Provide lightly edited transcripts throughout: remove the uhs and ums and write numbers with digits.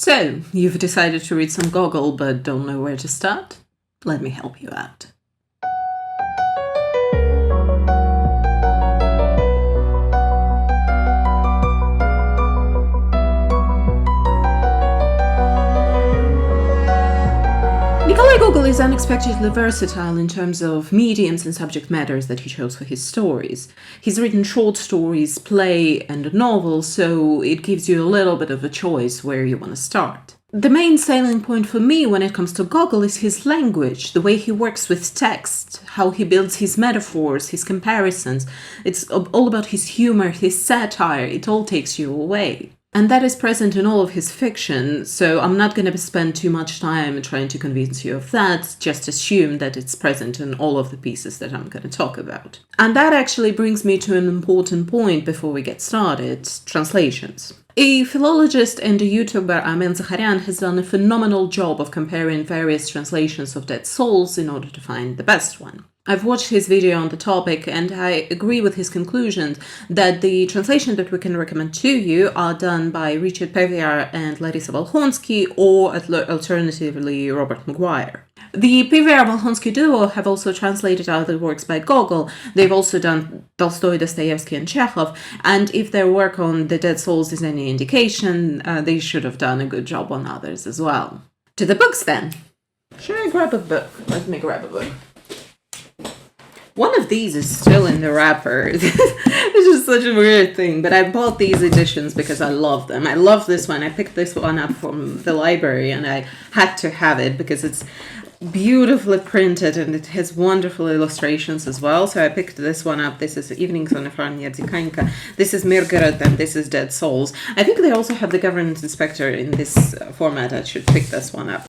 So, you've decided to read some Gogol but don't know where to start? Let me help you out. Gogol is unexpectedly versatile in terms of mediums and subject matters that he chose for his stories. He's written short stories, play, and a novel, so it gives you a little bit of a choice where you want to start. The main selling point for me when it comes to Gogol is his language, the way he works with text, how he builds his metaphors, his comparisons. It's all about his humor, his satire, it all takes you away. And that is present in all of his fiction, so I'm not going to spend too much time trying to convince you of that, just assume that it's present in all of the pieces that I'm going to talk about. And that actually brings me to an important point before we get started: translations. A philologist and a YouTuber, Armen Zakharyan, has done a phenomenal job of comparing various translations of Dead Souls in order to find the best one. I've watched his video on the topic and I agree with his conclusions that the translation that we can recommend to you are done by Richard Peviar and Larisa Volkhonsky, or alternatively Robert Maguire. The Peviar-Volkhonsky duo have also translated other works by Gogol. They've also done Tolstoy, Dostoevsky, and Chekhov, and if their work on the Dead Souls is any indication, they should have done a good job on others as well. To the books then. Should I grab a book? Let me grab a book. One of these is still in the wrapper. It's just such a weird thing, but I bought these editions because I love them. I love this one. I picked this one up from the library and I had to have it because it's beautifully printed and it has wonderful illustrations as well. So I picked this one up. This is Evenings on a Farm near Dikanka. This is Mirgorod and this is Dead Souls. I think they also have the Government Inspector in this format. I should pick this one up.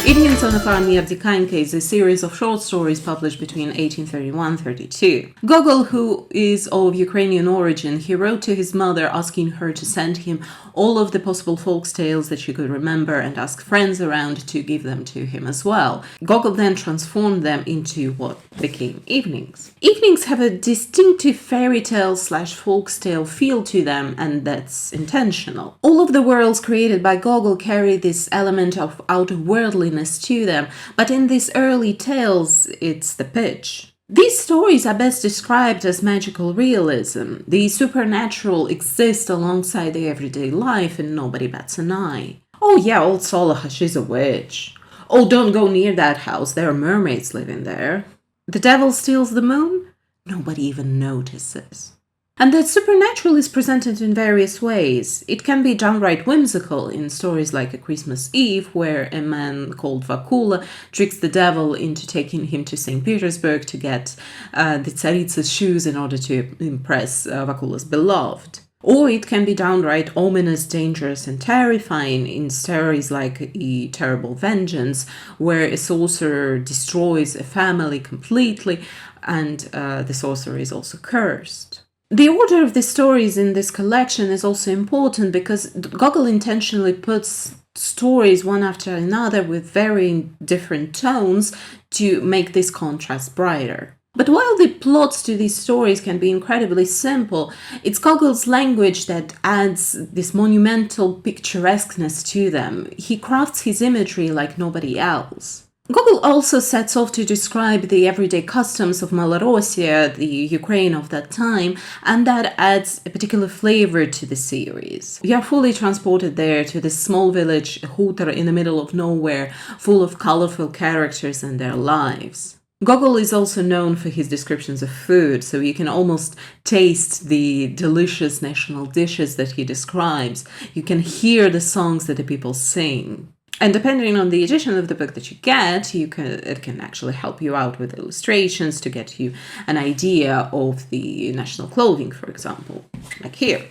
Evenings on a Farm near Dikanka is a series of short stories published between 1831-32. Gogol, who is of Ukrainian origin, he wrote to his mother asking her to send him all of the possible folk tales that she could remember and ask friends around to give them to him as well. Gogol then transformed them into what became evenings. Evenings have a distinctive fairy tale / folk tale feel to them, and that's intentional. All of the worlds created by Gogol carry this element of outerworldliness to them, but in these early tales, it's the pitch. These stories are best described as magical realism. The supernatural exists alongside the everyday life and nobody bats an eye. Oh yeah, old Solaha, she's a witch. Oh, don't go near that house, there are mermaids living there. The devil steals the moon? Nobody even notices. And that supernatural is presented in various ways. It can be downright whimsical in stories like A Christmas Eve, where a man called Vakula tricks the devil into taking him to St. Petersburg to get the Tsaritsa's shoes in order to impress Vakula's beloved. Or it can be downright ominous, dangerous, and terrifying in stories like A Terrible Vengeance, where a sorcerer destroys a family completely and the sorcerer is also cursed. The order of the stories in this collection is also important because Gogol intentionally puts stories one after another with very different tones to make this contrast brighter. But while the plots to these stories can be incredibly simple, it's Gogol's language that adds this monumental picturesqueness to them. He crafts his imagery like nobody else. Gogol also sets off to describe the everyday customs of Malorossia, the Ukraine of that time, and that adds a particular flavor to the series. We are fully transported there to this small village, Hutar, in the middle of nowhere, full of colorful characters and their lives. Gogol is also known for his descriptions of food, so you can almost taste the delicious national dishes that he describes. You can hear the songs that the people sing. And depending on the edition of the book that you get, it can actually help you out with illustrations to get you an idea of the national clothing, for example, like here.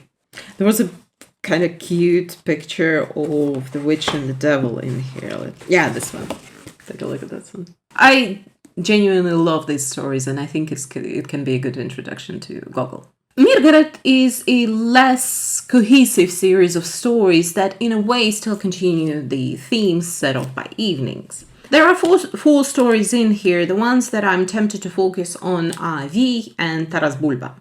There was a kind of cute picture of the witch and the devil in here. Yeah, this one. Take a look at this one. I genuinely love these stories, and I think it can be a good introduction to Gogol. Mirgorod is a less cohesive series of stories that in a way still continue the themes set off by Evenings. There are four stories in here. The ones that I'm tempted to focus on are V and Taras Bulba.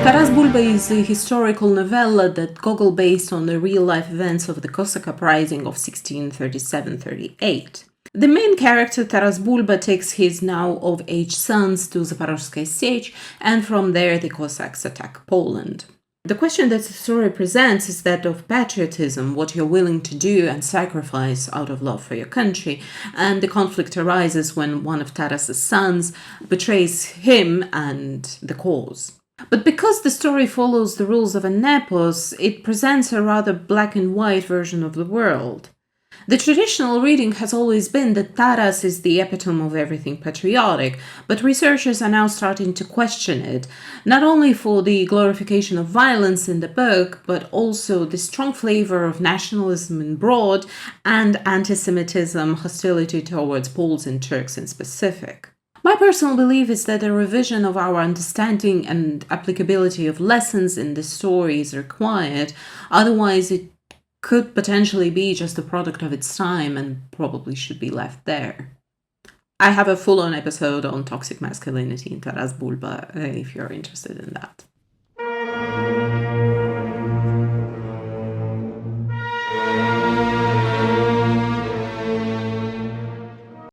Taras Bulba is a historical novella that Gogol based on the real-life events of the Cossack uprising of 1637-38. The main character, Taras Bulba, takes his now-of-age sons to Zaporozhskaya Sech, and from there the Cossacks attack Poland. The question that the story presents is that of patriotism, what you're willing to do and sacrifice out of love for your country, and the conflict arises when one of Taras's sons betrays him and the cause. But because the story follows the rules of an epos, it presents a rather black and white version of the world. The traditional reading has always been that Taras is the epitome of everything patriotic, but researchers are now starting to question it, not only for the glorification of violence in the book, but also the strong flavor of nationalism abroad and anti-Semitism, hostility towards Poles and Turks in specific. My personal belief is that a revision of our understanding and applicability of lessons in this story is required, otherwise it could potentially be just a product of its time and probably should be left there. I have a full-on episode on toxic masculinity in Taras Bulba, if you're interested in that.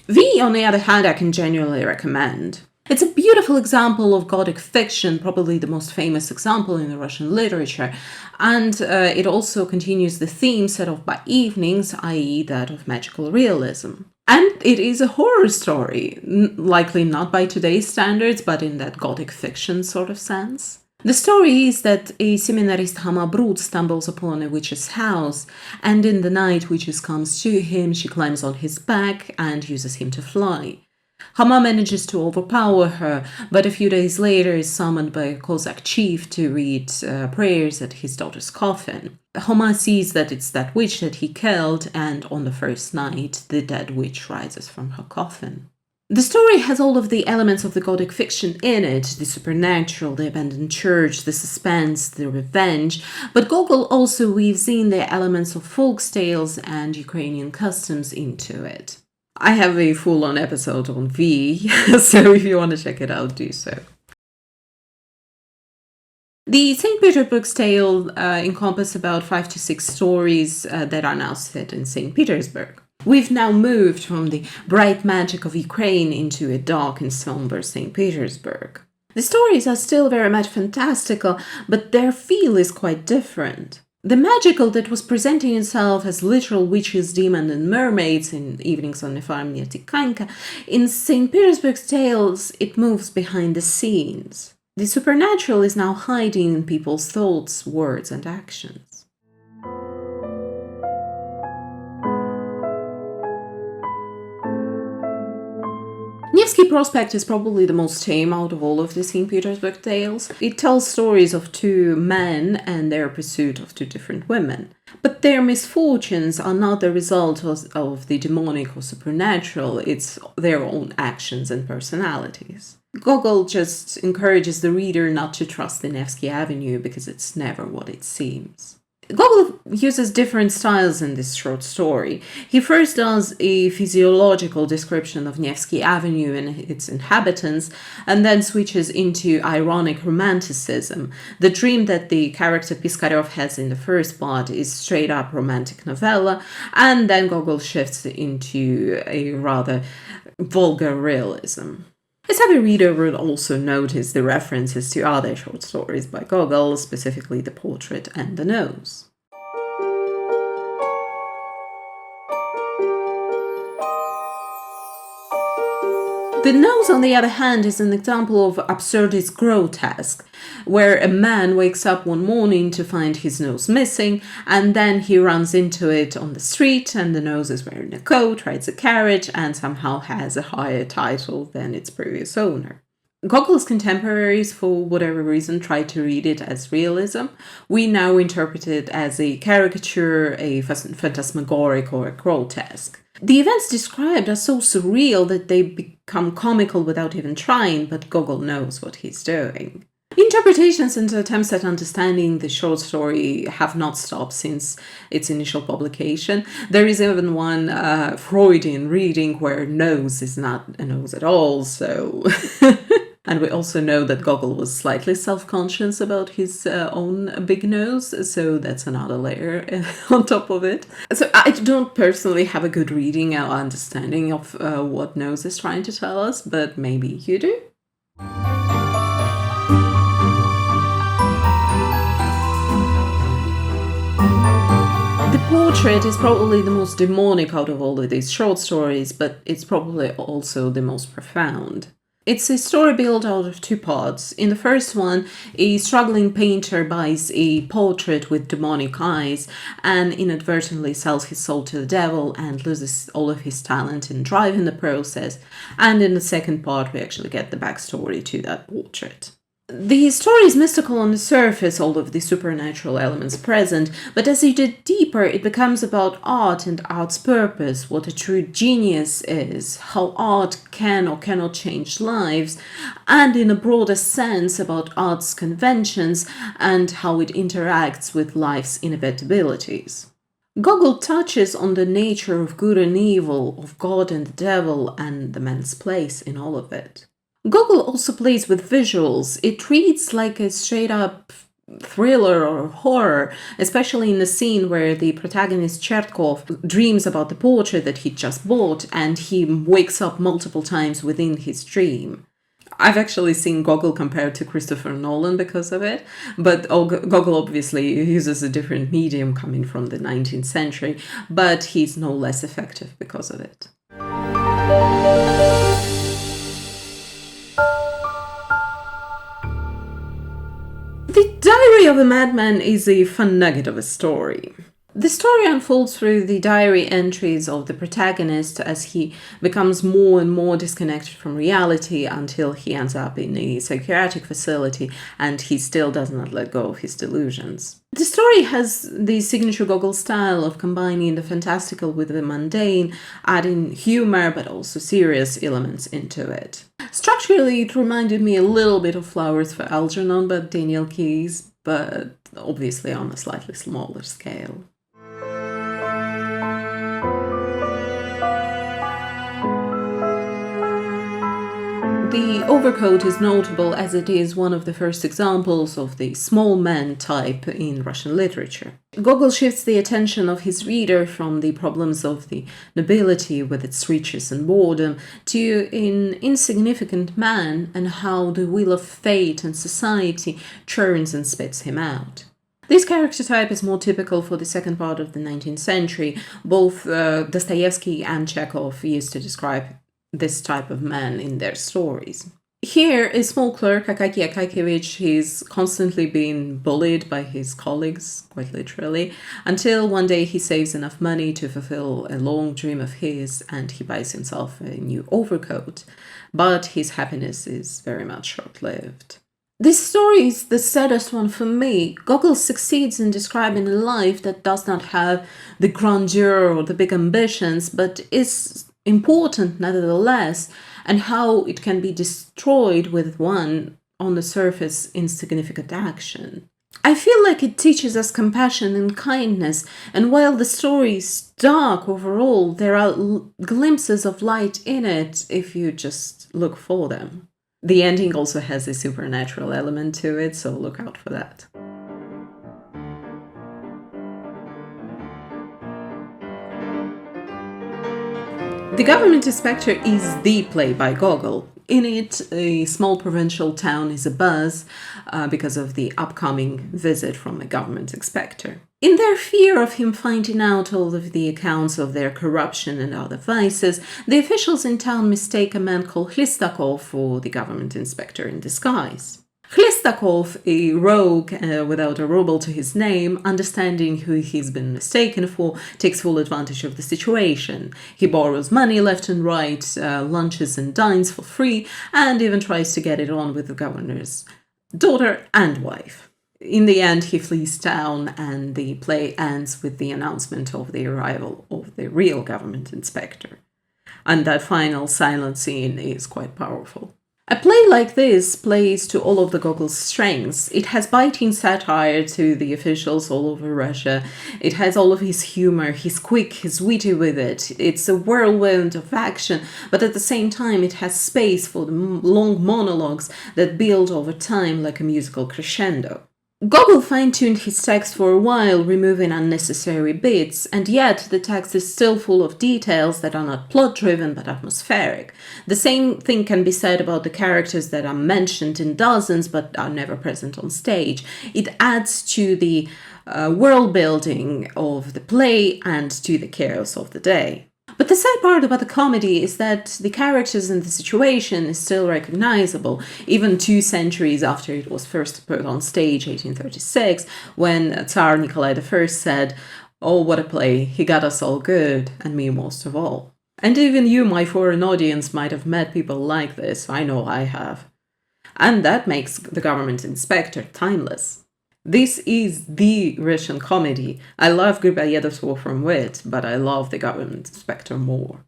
V, on the other hand, I can genuinely recommend. It's a beautiful example of Gothic fiction, probably the most famous example in the Russian literature, and it also continues the theme set off by Evenings, i.e. that of magical realism. And it is a horror story, likely not by today's standards, but in that Gothic fiction sort of sense. The story is that a seminarist Hamabrut stumbles upon a witch's house, and in the night witches comes to him, she climbs on his back and uses him to fly. Hama manages to overpower her, but a few days later is summoned by a Cossack chief to read prayers at his daughter's coffin. Hama sees that it's that witch that he killed, and on the first night, the dead witch rises from her coffin. The story has all of the elements of the Gothic fiction in it, the supernatural, the abandoned church, the suspense, the revenge, but Gogol also weaves in the elements of folk tales and Ukrainian customs into it. I have a full-on episode on V, so if you want to check it out, do so. The St. Petersburg tale encompasses about 5 to 6 stories that are now set in St. Petersburg. We've now moved from the bright magic of Ukraine into a dark and somber St. Petersburg. The stories are still very much fantastical, but their feel is quite different. The magical that was presenting itself as literal witches, demons, and mermaids in Evenings on the Farm near Dikanka, in St. Petersburg's tales it moves behind the scenes. The supernatural is now hiding in people's thoughts, words, and actions. Nevsky Prospect is probably the most tame out of all of the St. Petersburg tales. It tells stories of 2 men and their pursuit of 2 different women. But their misfortunes are not the result of the demonic or supernatural, it's their own actions and personalities. Gogol just encourages the reader not to trust the Nevsky Avenue because it's never what it seems. Gogol uses different styles in this short story. He first does a physiological description of Nevsky Avenue and its inhabitants, and then switches into ironic romanticism. The dream that the character Piskarev has in the first part is straight-up romantic novella, and then Gogol shifts into a rather vulgar realism. A savvy reader will also notice the references to other short stories by Gogol, specifically The Portrait and The Nose. The Nose, on the other hand, is an example of absurdist grotesque, where a man wakes up one morning to find his nose missing, and then he runs into it on the street, and the nose is wearing a coat, rides a carriage, and somehow has a higher title than its previous owner. Gogol's contemporaries, for whatever reason, tried to read it as realism. We now interpret it as a caricature, a phantasmagoric, or a grotesque. The events described are so surreal that they become comical without even trying, but Gogol knows what he's doing. Interpretations and attempts at understanding the short story have not stopped since its initial publication. There is even one Freudian reading where nose is not a nose at all, so... And we also know that Gogol was slightly self-conscious about his own big nose, so that's another layer on top of it. So I don't personally have a good reading or understanding of what nose is trying to tell us, but maybe you do? The portrait is probably the most demonic out of all of these short stories, but it's probably also the most profound. It's a story built out of two parts. In the first one, a struggling painter buys a portrait with demonic eyes and inadvertently sells his soul to the devil and loses all of his talent and drive in the process. And in the second part, we actually get the backstory to that portrait. The story is mystical on the surface, all of the supernatural elements present, but as you dig deeper, it becomes about art and art's purpose, what a true genius is, how art can or cannot change lives, and in a broader sense about art's conventions and how it interacts with life's inevitabilities. Gogol touches on the nature of good and evil, of God and the devil, and the man's place in all of it. Gogol also plays with visuals. It reads like a straight-up thriller or horror, especially in the scene where the protagonist Chertkov dreams about the portrait that he just bought and he wakes up multiple times within his dream. I've actually seen Gogol compared to Christopher Nolan because of it, but Gogol obviously uses a different medium coming from the 19th century, but he's no less effective because of it. The Diary of a Madman is a fun nugget of a story. The story unfolds through the diary entries of the protagonist as he becomes more and more disconnected from reality until he ends up in a psychiatric facility and he still does not let go of his delusions. The story has the signature Gogol style of combining the fantastical with the mundane, adding humor but also serious elements into it. Structurally, it reminded me a little bit of Flowers for Algernon by Daniel Keyes, but obviously on a slightly smaller scale. The Overcoat is notable as it is one of the first examples of the small man type in Russian literature. Gogol shifts the attention of his reader from the problems of the nobility with its riches and boredom to an insignificant man and how the wheel of fate and society churns and spits him out. This character type is more typical for the second part of the 19th century. Both Dostoevsky and Chekhov used to describe this type of man in their stories. Here, a small clerk, Akaki Akakevich, is constantly being bullied by his colleagues, quite literally, until one day he saves enough money to fulfill a long dream of his and he buys himself a new overcoat. But his happiness is very much short-lived. This story is the saddest one for me. Gogol succeeds in describing a life that does not have the grandeur or the big ambitions, but is important nevertheless, and how it can be destroyed with one, on the surface, insignificant action. I feel like it teaches us compassion and kindness, and while the story is dark overall, there are glimpses of light in it if you just look for them. The ending also has a supernatural element to it, so look out for that. The Government Inspector is the play by Gogol. In it, a small provincial town is abuzz because of the upcoming visit from a government inspector. In their fear of him finding out all of the accounts of their corruption and other vices, the officials in town mistake a man called Hlistakov for the government inspector in disguise. Hlistakov, a rogue without a ruble to his name, understanding who he's been mistaken for, takes full advantage of the situation. He borrows money left and right, lunches and dines for free, and even tries to get it on with the governor's daughter and wife. In the end, he flees town, and the play ends with the announcement of the arrival of the real government inspector. And that final silent scene is quite powerful. A play like this plays to all of the Gogol's strengths. It has biting satire to the officials all over Russia. It has all of his humor. He's quick, he's witty with it. It's a whirlwind of action, but at the same time it has space for the long monologues that build over time like a musical crescendo. Gogol fine-tuned his text for a while, removing unnecessary bits, and yet the text is still full of details that are not plot-driven but atmospheric. The same thing can be said about the characters that are mentioned in dozens but are never present on stage. It adds to the world building of the play and to the chaos of the day. But the sad part about the comedy is that the characters and the situation is still recognizable, even 2 centuries after it was first put on stage, 1836, when Tsar Nikolai I said, "Oh, what a play, he got us all good, and me most of all." And even you, my foreign audience, might have met people like this, I know I have. And that makes the government inspector timeless. This is the Russian comedy. I love Griboyedov's War from Wit, but I love the government inspector more.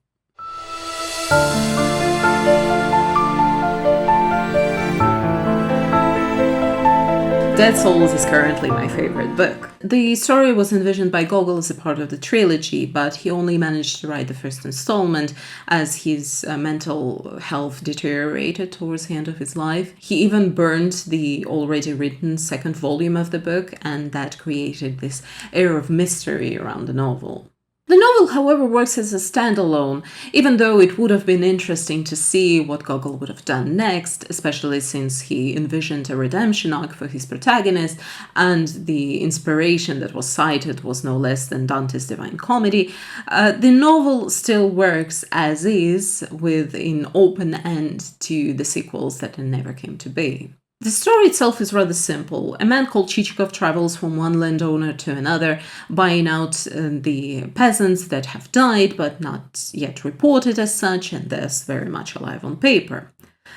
Dead Souls is currently my favorite book. The story was envisioned by Gogol as a part of the trilogy, but he only managed to write the first installment as his mental health deteriorated towards the end of his life. He even burned the already written second volume of the book, and that created this air of mystery around the novel. The novel, however, works as a standalone, even though it would have been interesting to see what Gogol would have done next, especially since he envisioned a redemption arc for his protagonist, and the inspiration that was cited was no less than Dante's Divine Comedy. The novel still works as is, with an open end to the sequels that never came to be. The story itself is rather simple. A man called Chichikov travels from one landowner to another, buying out the peasants that have died but not yet reported as such, and thus very much alive on paper.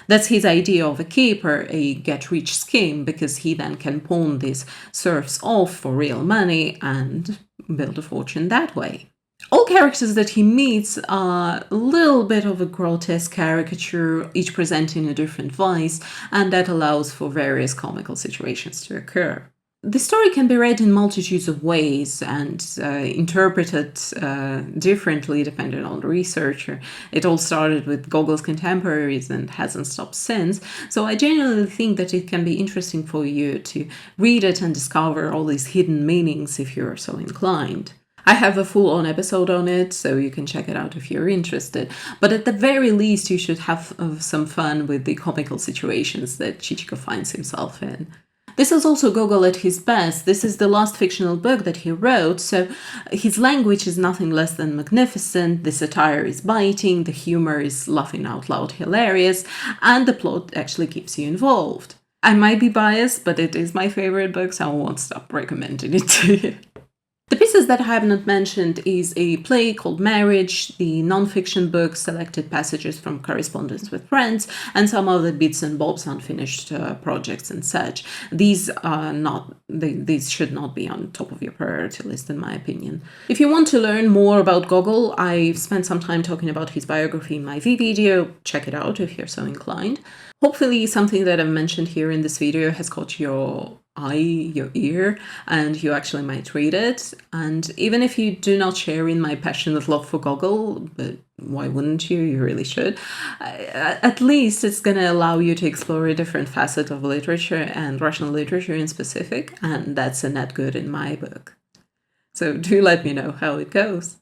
That's his idea of a caper, a get-rich scheme, because he then can pawn these serfs off for real money and build a fortune that way. All characters that he meets are a little bit of a grotesque caricature, each presenting a different vice, and that allows for various comical situations to occur. The story can be read in multitudes of ways and interpreted differently depending on the researcher. It all started with Gogol's contemporaries and hasn't stopped since, so I genuinely think that it can be interesting for you to read it and discover all these hidden meanings if you're so inclined. I have a full-on episode on it, so you can check it out if you're interested. But at the very least, you should have some fun with the comical situations that Chichikov finds himself in. This is also Gogol at his best. This is the last fictional book that he wrote, so his language is nothing less than magnificent, the satire is biting, the humor is laughing out loud hilarious, and the plot actually keeps you involved. I might be biased, but it is my favorite book, so I won't stop recommending it to you. The pieces that I have not mentioned is a play called Marriage, the non-fiction book, selected passages from Correspondence with Friends, and some of the bits and bobs unfinished projects and such. These should not be on top of your priority list, in my opinion. If you want to learn more about Gogol, I've spent some time talking about his biography in my video. Check it out if you're so inclined. Hopefully something that I've mentioned here in this video has caught your eye, your ear, and you actually might read it. And even if you do not share in my passionate love for Gogol, but why wouldn't you? You really should. At least it's going to allow you to explore a different facet of literature and Russian literature in specific, and that's a net good in my book. So do let me know how it goes.